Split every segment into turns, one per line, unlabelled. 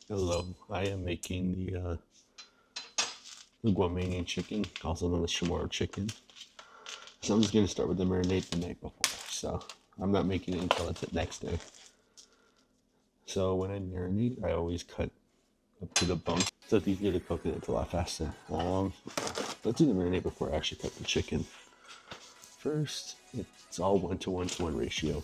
Hello, I am making the Guam chicken, also known as Chamorro chicken. So I'm just gonna start with the marinade the night before. So I'm not making it until it's the next day. So when I marinate, I always cut up to the bone, so it's easier to cook it. It's a lot faster. Let's do the marinade before I actually cut the chicken. First, it's all 1 to 1 ratio.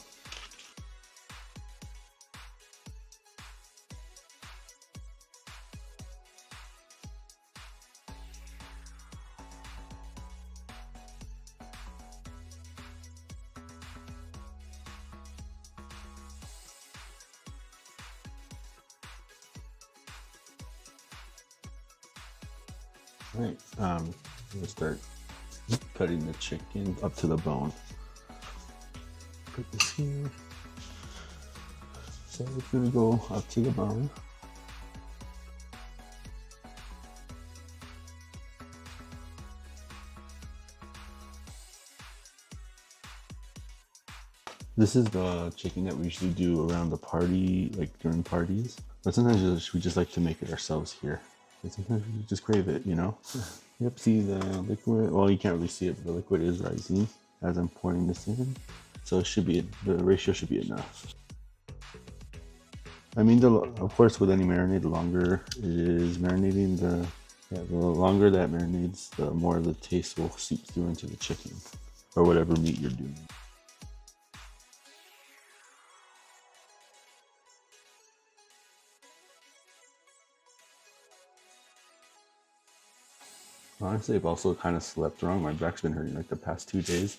All right, I'm gonna start cutting the chicken up to the bone. Put this here. So it's gonna go up to the bone. This is the chicken that we usually do around the party, like during parties. But sometimes we just like to make it ourselves here. And sometimes we just crave it, you know? Yep, see the liquid? Well, you can't really see it, but the liquid is rising as I'm pouring this in. So it should be, the ratio should be enough. I mean, of course, with any marinade, the longer it is marinating, the longer that marinades, the more the taste will seep through into the chicken or whatever meat you're doing. Honestly, I've also kind of slept wrong. My back's been hurting like the past 2 days,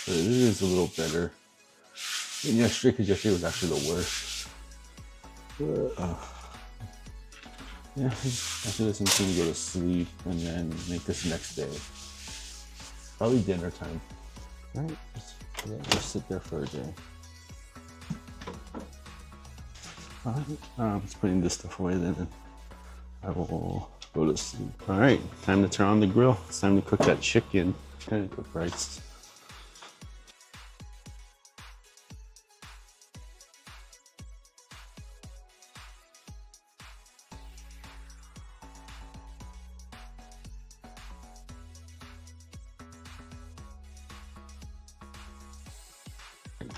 but it is a little better than yesterday because yesterday was actually the worst. Yeah, after this, I'm gonna go to sleep and then make this next day. Probably dinner time. All right, just sit there for a day. All right, I'm just putting this stuff away then, and I will go to sleep. All right, time to turn on the grill. It's time to cook that chicken. Kind of cook rice.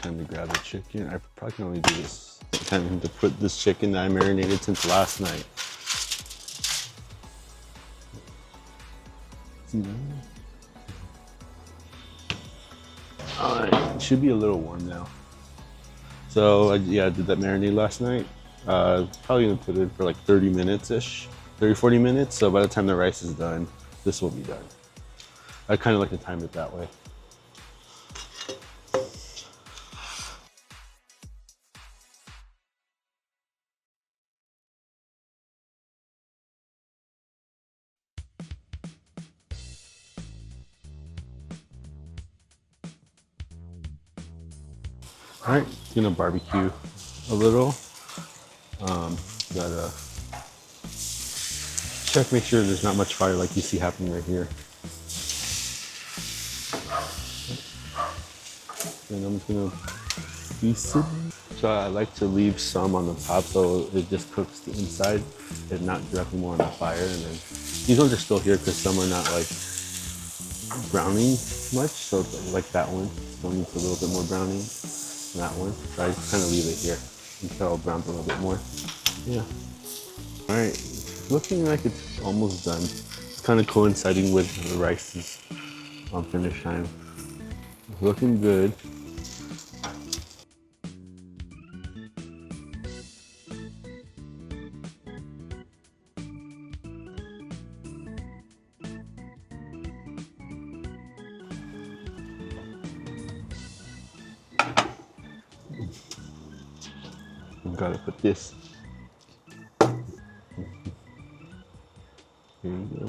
Time to grab the chicken. I probably can only do this. Time to put this chicken that I marinated since last night. See that? All right, it should be a little warm now. So yeah, I did that marinade last night. Probably gonna put it for like 30 minutes-ish, 30-40 minutes. So by the time the rice is done, this will be done. I kind of like to time it that way. All right, gonna barbecue a little. Gotta check, make sure there's not much fire like you see happening right here. And I'm just gonna piece it. So I like to leave some on the top so it just cooks the inside and not directly more on the fire. And then these ones are still here because some are not like browning much. So like that one still needs a little bit more browning. That one. So I just kind of leave it here until it browns a little bit more. Yeah. All right. Looking like it's almost done. It's kind of coinciding with the rice's finish time. Looking good. Gotta put this. Here you go.